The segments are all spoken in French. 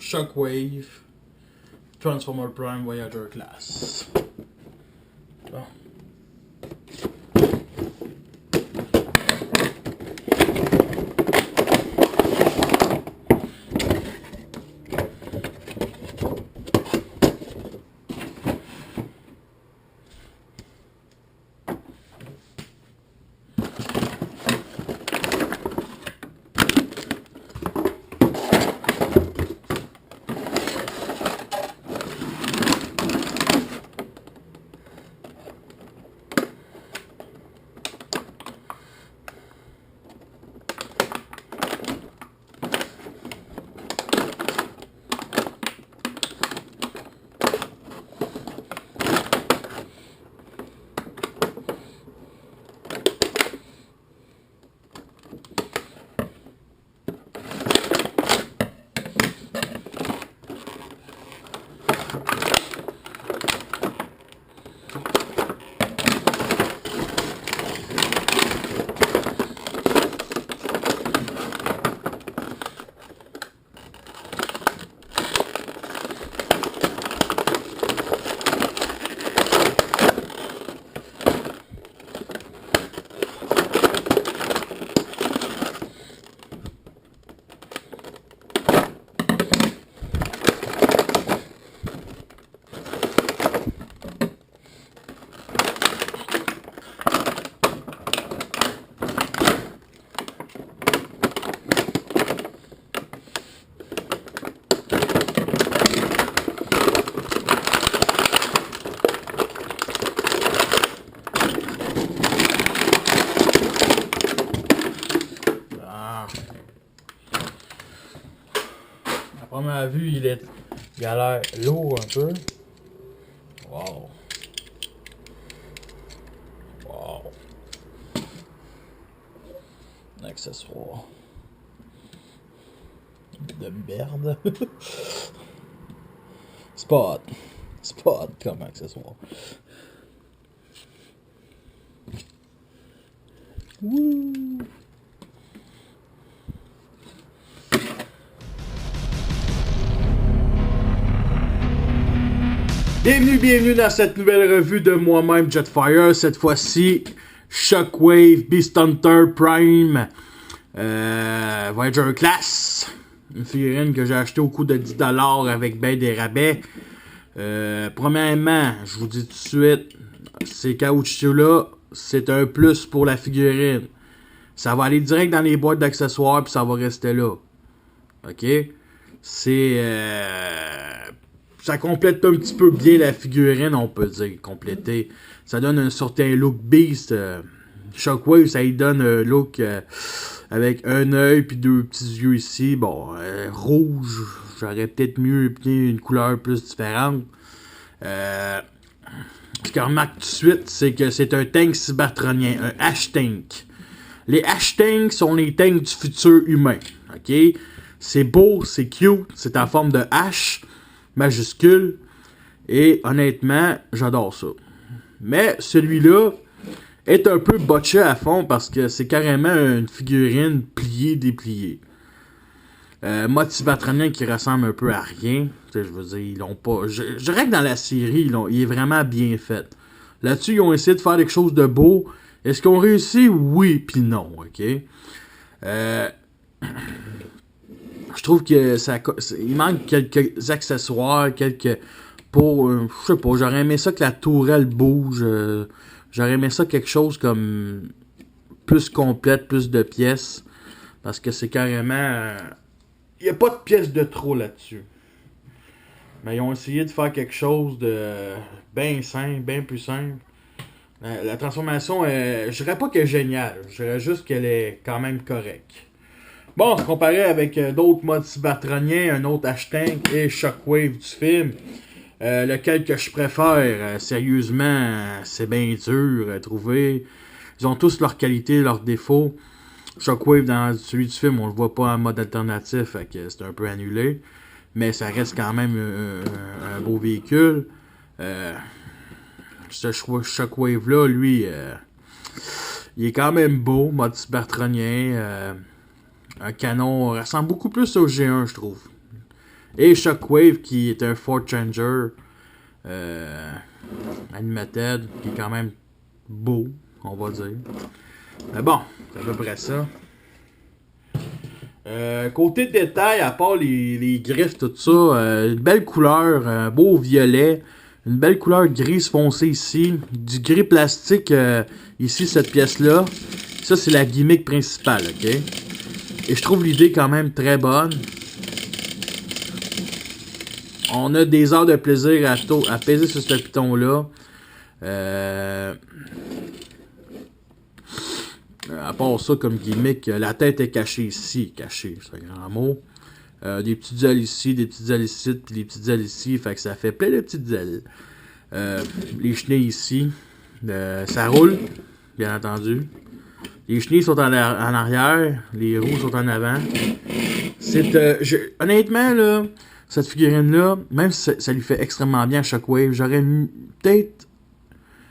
Shockwave, Transformer Prime Voyager Class. Bon. À première vue, il a l'air lourd un peu. Wow. Wow. Un accessoire. De merde. C'est pas hot. C'est pas hot comme accessoire. Wouh. Bienvenue dans cette nouvelle revue de moi-même Jetfire. Cette fois-ci, Shockwave Beast Hunter Prime Voyager Class. Une figurine que j'ai achetée au coût de 10$ avec ben des rabais. Premièrement, je vous dis tout de suite, ces caoutchoucs-là, c'est un plus pour la figurine. Ça va aller direct dans les boîtes d'accessoires puis ça va rester là. OK? Ça complète un petit peu bien la figurine, on peut dire, compléter. Ça donne un certain look beast. Shockwave, ça lui donne un look avec un œil puis deux petits yeux ici. Bon, rouge, j'aurais peut-être mieux pris une couleur plus différente. Ce qu'on remarque tout de suite, c'est que c'est un tank cybertronien, un H-Tank. Les H-Tanks sont les tanks du futur humain. OK? C'est beau, c'est cute, c'est en forme de H majuscule. Et honnêtement, j'adore ça. Mais celui-là est un peu botché à fond parce que c'est carrément une figurine pliée, dépliée. Mode cybertronien qui ressemble un peu à rien. Je veux dire, ils l'ont pas. Je dirais que dans la série, il est vraiment bien fait. Là-dessus, ils ont essayé de faire quelque chose de beau. Est-ce qu'ils ont réussi? Oui, puis non, ok? Je trouve que il manque quelques accessoires, je sais pas, j'aurais aimé ça que la tourelle bouge. J'aurais aimé ça quelque chose comme plus complète, plus de pièces. Parce que c'est carrément... Il n'y a pas de pièces de trop là-dessus. Mais ils ont essayé de faire quelque chose de bien simple, bien plus simple. La transformation, je dirais pas qu'elle est géniale. Je dirais juste qu'elle est quand même correcte. Bon, comparé avec d'autres modes cybertroniens, un autre H-Tank et Shockwave du film, lequel que je préfère, sérieusement, c'est bien dur à trouver. Ils ont tous leurs qualités, leurs défauts. Shockwave, dans celui du film, on le voit pas en mode alternatif, fait que c'est un peu annulé. Mais ça reste quand même un beau véhicule. Ce Shockwave-là, lui, il est quand même beau, mode cybertronien. Un canon ressemble beaucoup plus au G1, je trouve. Et Shockwave, qui est un Ford Changer Animated, qui est quand même beau, on va dire. Mais bon, c'est à peu près ça. Côté détail, à part les griffes, tout ça, une belle couleur, un beau violet, une belle couleur grise foncée ici, du gris plastique ici, cette pièce-là. Ça, c'est la gimmick principale, ok? Et je trouve l'idée quand même très bonne. On a des heures de plaisir à peser sur ce piton-là. À part ça, comme gimmick, la tête est cachée ici. Cachée, c'est un grand mot. Des petites ailes ici, des petites ailes ici, puis des petites ailes ici. Fait que ça fait plein de petites ailes. Les chenilles ici. Ça roule, bien entendu. Les chenilles sont en arrière. Les roues sont en avant. Honnêtement, là, cette figurine-là, même si ça lui fait extrêmement bien à Shockwave, j'aurais peut-être...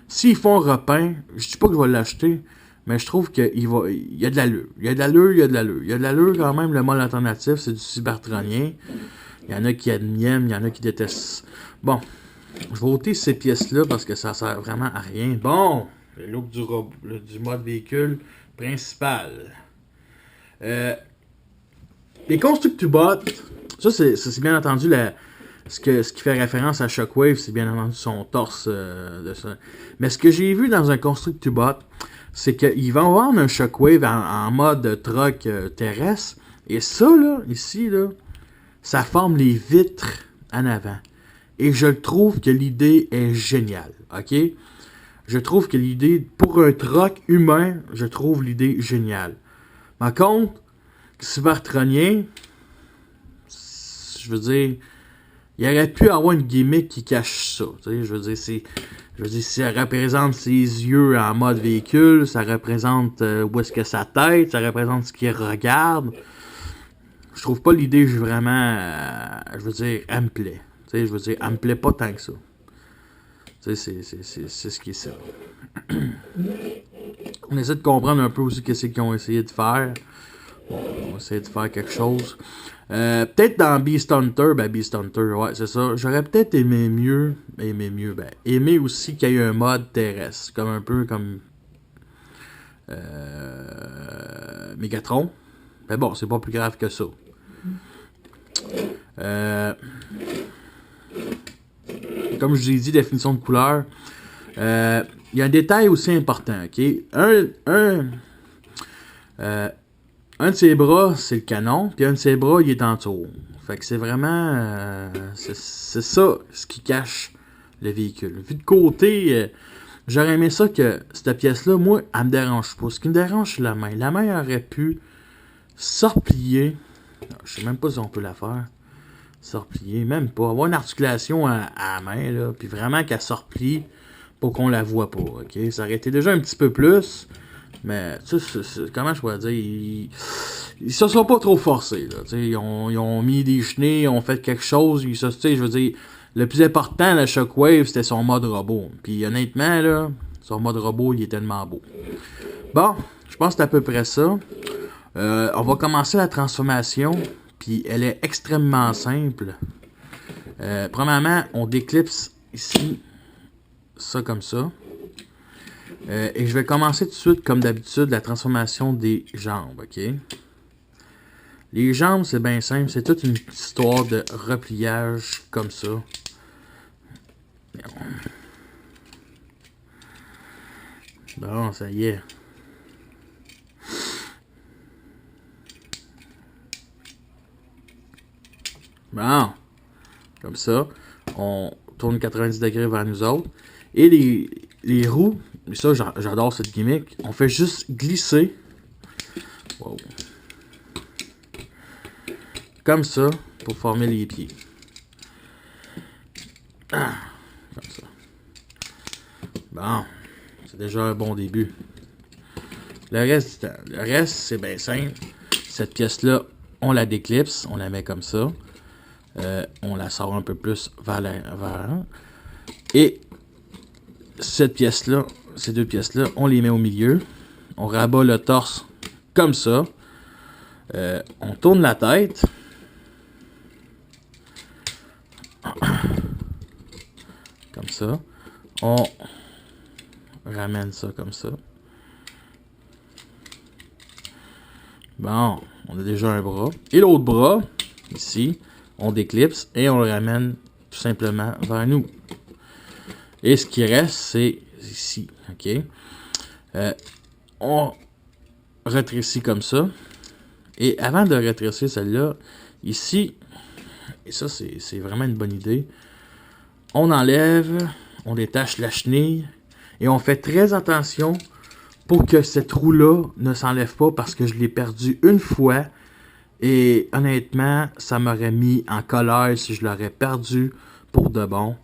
S'ils font un repeint, je dis pas que je vais l'acheter, mais je trouve qu'il y a de l'allure. Il y a de l'allure quand même, le mode alternatif, c'est du cybertronien. Il y en a qui admiennent, il y en a qui détestent. Bon, je vais ôter ces pièces-là parce que ça sert vraiment à rien. Bon, le look du mode véhicule principal. Les Constructobots, ça c'est bien entendu ce qui fait référence à Shockwave, c'est bien entendu son torse de ça. Mais ce que j'ai vu dans un Constructobot, c'est qu'ils vont vendre un Shockwave en mode truck terrestre. Et ça, là, ici, là, ça forme les vitres en avant. Et je trouve que l'idée est géniale. OK? Je trouve que l'idée, pour un truck humain, je trouve l'idée géniale. Par contre, Cybertronien, je veux dire, il aurait pu avoir une gimmick qui cache ça. Je veux dire, ça représente ses yeux en mode véhicule, ça représente où est-ce que sa tête, ça représente ce qu'il regarde. Je trouve pas l'idée vraiment, je veux dire, elle me plaît. Je veux dire, elle me plaît pas tant que ça. C'est ce qui est ça. On essaie de comprendre un peu aussi qu'est-ce qu'ils ont essayé de faire. Bon, on va essayer de faire quelque chose. Peut-être dans Beast Hunter, ouais, c'est ça. J'aurais peut-être aimé aussi qu'il y ait un mode terrestre, comme un peu comme Megatron. Mais bon, c'est pas plus grave que ça. Comme je vous ai dit, définition de couleur. Il y a un détail aussi important, ok? Un de ses bras, c'est le canon, puis un de ses bras, il est en dessous. Fait que c'est vraiment... c'est ça ce qui cache le véhicule. Vu de côté, j'aurais aimé ça que cette pièce-là, moi, elle me dérange pas. Ce qui me dérange, c'est la main. La main aurait pu se replier. Je sais même pas si on peut la faire. Se replier, même pas. Avoir une articulation à la main, là, puis vraiment qu'elle se replie pour qu'on la voit pas, ok? Ça aurait été déjà un petit peu plus... Mais, tu sais, comment je pourrais dire, ils se sont pas trop forcés, là, tu sais, ils ont mis des chenilles, ils ont fait quelque chose, tu sais, je veux dire, le plus important, la Shockwave, c'était son mode robot. Puis, honnêtement, là, son mode robot, il est tellement beau. Bon, je pense que c'est à peu près ça. On va commencer la transformation, puis elle est extrêmement simple. Premièrement, on déclipse ici, ça comme ça. Et je vais commencer tout de suite, comme d'habitude, la transformation des jambes, ok? Les jambes, c'est bien simple. C'est toute une histoire de repliage comme ça. Bon, ça y est. Bon, comme ça. On tourne 90 degrés vers nous autres. Et les roues... Ça, j'adore cette gimmick. On fait juste glisser. Wow. Comme ça, pour former les pieds. Ah, comme ça. Bon, c'est déjà un bon début. Le reste, c'est bien simple. Cette pièce-là, on la déclipse. On la met comme ça. On la sort un peu plus vers l'avant. Et cette pièce-là, ces deux pièces-là, on les met au milieu. On rabat le torse comme ça. On tourne la tête. ça. On ramène ça comme ça. Bon, on a déjà un bras. Et l'autre bras, ici, on déclipse et on le ramène tout simplement vers nous. Et ce qui reste, c'est ici, ok? On rétrécit comme ça. Et avant de rétrécir celle-là, ici, et ça c'est vraiment une bonne idée, on enlève, on détache la chenille et on fait très attention pour que cette roue-là ne s'enlève pas parce que je l'ai perdu une fois et honnêtement, ça m'aurait mis en colère si je l'aurais perdu pour de bon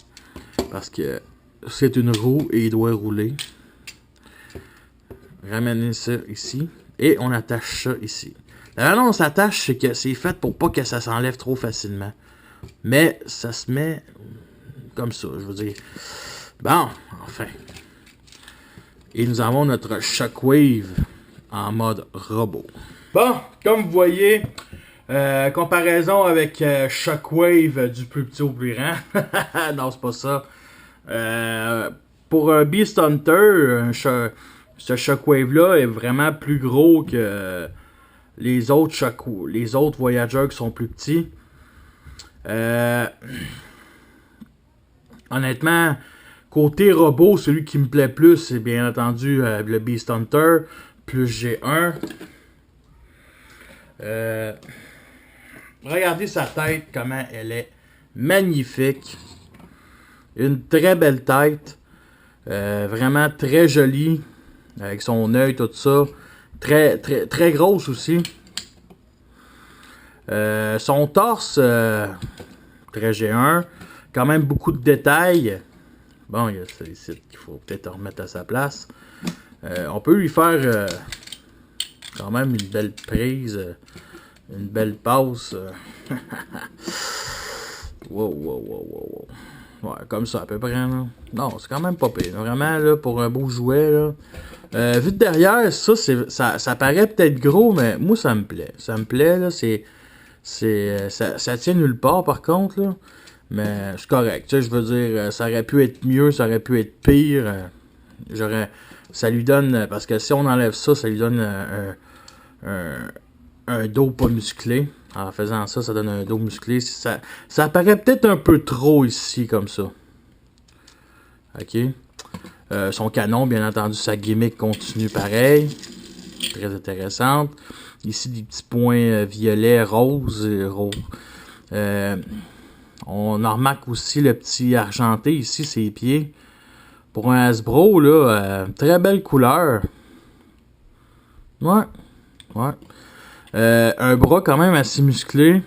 parce que c'est une roue et il doit rouler. Ramener ça ici et on attache ça ici. La manière dont on s'attache, c'est que c'est fait pour pas que ça s'enlève trop facilement. Mais ça se met comme ça, je veux dire. Bon, enfin. Et nous avons notre Shockwave en mode robot. Bon, comme vous voyez, comparaison avec Shockwave du plus petit au plus grand. Non, c'est pas ça. Pour un Beast Hunter, ce Shockwave-là est vraiment plus gros que les autres Voyagers qui sont plus petits. Honnêtement, côté robot, celui qui me plaît plus, c'est bien entendu le Beast Hunter, plus G1. Regardez sa tête, comment elle est magnifique. Une très belle tête. Vraiment très jolie. Avec son œil, tout ça. Très, très, très grosse aussi. Son torse, très G1. Quand même beaucoup de détails. Bon, il y a ça ici qu'il faut peut-être remettre à sa place. On peut lui faire quand même une belle prise. Une belle passe. Wow. Ouais, comme ça à peu près. Là. Non, c'est quand même pas pire. Vraiment, là, pour un beau jouet, là. Vu de derrière, ça paraît peut-être gros, mais moi, ça me plaît. Ça me plaît, là. Ça tient nulle part, par contre, là. Mais c'est correct. Tu sais, je veux dire, ça aurait pu être mieux, ça aurait pu être pire. Ça lui donne... Parce que si on enlève ça, ça lui donne un dos pas musclé. En faisant ça, ça donne un dos musclé. Ça paraît peut-être un peu trop ici, comme ça. OK. Son canon, bien entendu, sa gimmick continue pareil. Très intéressante. Ici, des petits points violets, roses et roses. On en remarque aussi le petit argenté ici, ses pieds. Pour un Hasbro, là, très belle couleur. Ouais. Un bras quand même assez musclé.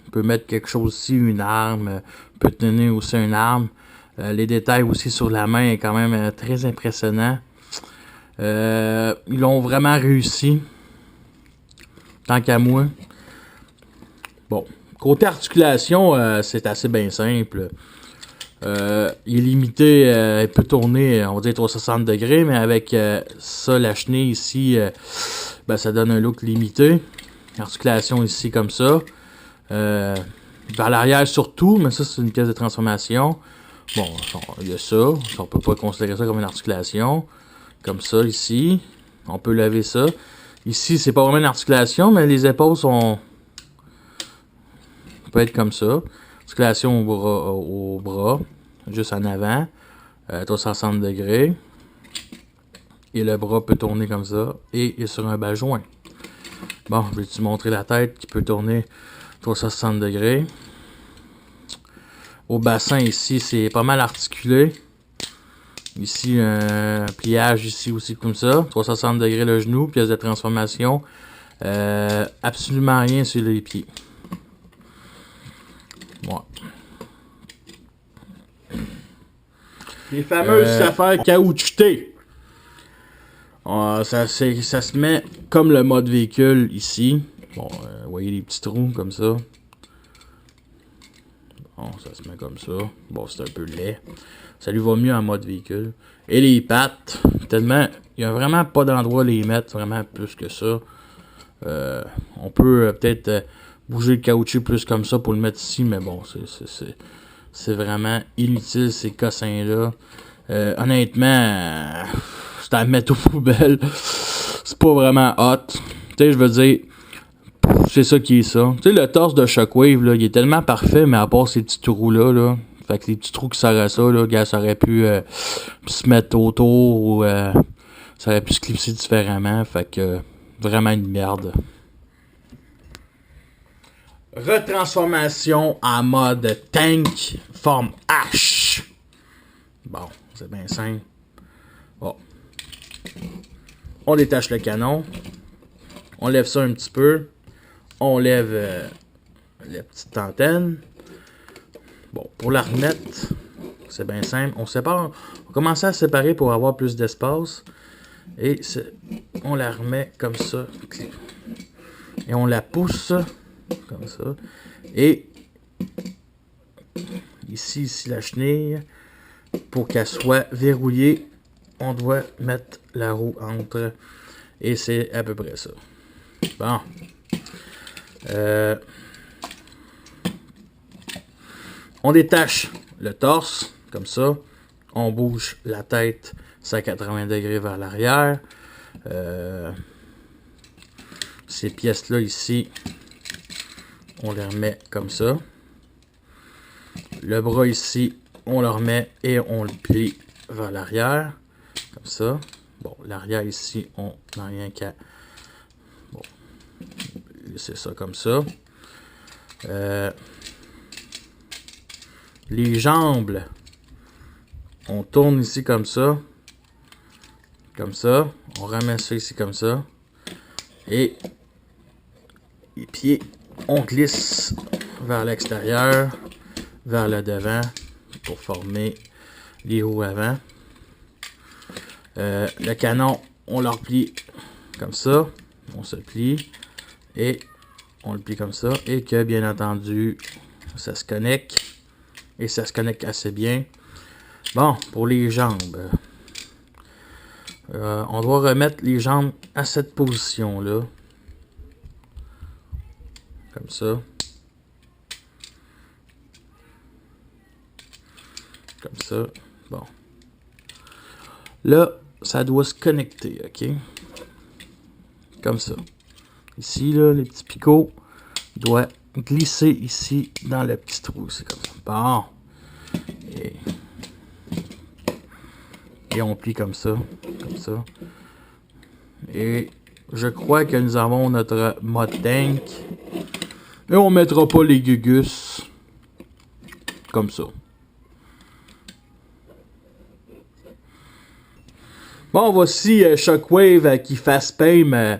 On peut mettre quelque chose ici, une arme. On peut tenir aussi une arme. Les détails aussi sur la main est quand même très impressionnant. Ils l'ont vraiment réussi. Tant qu'à moi. Bon. Côté articulation, c'est assez bien simple. Il est limité, il peut tourner, on va dire 360 degrés, mais avec ça, la chenille ici, ça donne un look limité. Articulation ici comme ça. Vers l'arrière surtout, mais ça c'est une pièce de transformation. Bon, il y a ça. On peut pas considérer ça comme une articulation. Comme ça ici. On peut lever ça. Ici, c'est pas vraiment une articulation, mais les épaules sont... peut être comme ça. Articulation au bras. Juste en avant. 360 degrés. Et le bras peut tourner comme ça. Et il est sur un bas joint. Bon, je vais te montrer la tête qui peut tourner 360 degrés. Au bassin ici, c'est pas mal articulé. Ici, un pliage ici aussi comme ça. 360 degrés le genou, pièce de transformation. Absolument rien sur les pieds. Ouais. Les fameuses affaires caoutchoutées. Ça se met comme le mode véhicule ici. Bon, vous voyez les petits trous comme ça. Bon, ça se met comme ça. Bon, c'est un peu laid. Ça lui va mieux en mode véhicule. Et les pattes, tellement... Il n'y a vraiment pas d'endroit à les mettre, vraiment plus que ça. On peut peut-être bouger le caoutchouc plus comme ça pour le mettre ici, mais bon, C'est vraiment inutile, ces cossins-là. Honnêtement, c'est à mettre aux poubelles. C'est pas vraiment hot. Tu sais, je veux dire, c'est ça qui est ça. Tu sais, le torse de Shockwave, là, il est tellement parfait, mais à part ces petits trous-là, là. Fait que les petits trous qui servent à ça, là, gars, ça aurait pu se mettre autour ou ça aurait pu se clipser différemment. Fait que vraiment une merde. Retransformation en mode tank, forme H. Bon, c'est bien simple. Bon. On détache le canon. On lève ça un petit peu. On lève la petite antenne. Bon, pour la remettre, c'est bien simple. On sépare. On commence à séparer pour avoir plus d'espace. Et on la remet comme ça. Et on la pousse comme ça. Et ici la chenille, pour qu'elle soit verrouillée, on doit mettre la roue entre. Et c'est à peu près ça. Bon. On détache le torse, comme ça. On bouge la tête 180 degrés vers l'arrière. Ces pièces-là ici, on les remet comme ça. Le bras ici, on le remet et on le plie vers l'arrière. Comme ça. Bon, l'arrière ici, on n'a rien qu'à... Bon, c'est ça comme ça. Les jambes, on tourne ici comme ça. Comme ça. On ramène ça ici comme ça. Et les pieds, on glisse vers l'extérieur, vers le devant, pour former les roues avant. Le canon, on le replie comme ça. On se plie. Et on le plie comme ça. Et que, bien entendu, ça se connecte. Et ça se connecte assez bien. Bon, pour les jambes. On doit remettre les jambes à cette position-là. Comme ça. Comme ça. Bon. Là, ça doit se connecter, ok? Comme ça. Ici, là, les petits picots doivent glisser ici dans le petit trou. C'est comme ça. Bon. Et on plie comme ça. Comme ça. Et je crois que nous avons notre mode tank. Et on mettra pas les gugus. Comme ça. Bon, voici Shockwave qui facepalm,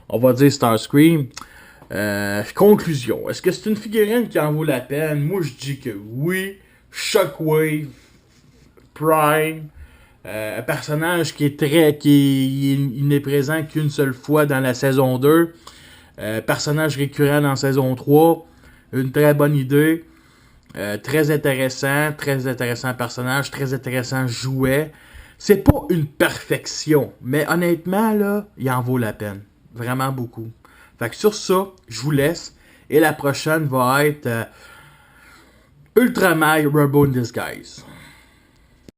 on va dire Starscream. Conclusion. Est-ce que c'est une figurine qui en vaut la peine? Moi, je dis que oui. Shockwave Prime. Un personnage il n'est présent qu'une seule fois dans la saison 2. Personnage récurrent dans la saison 3. Une très bonne idée. Très intéressant personnage, très intéressant jouet. C'est pas une perfection, mais honnêtement, là, il en vaut la peine. Vraiment beaucoup. Fait que sur ça, je vous laisse. Et la prochaine va être Ultramag Robo in Disguise.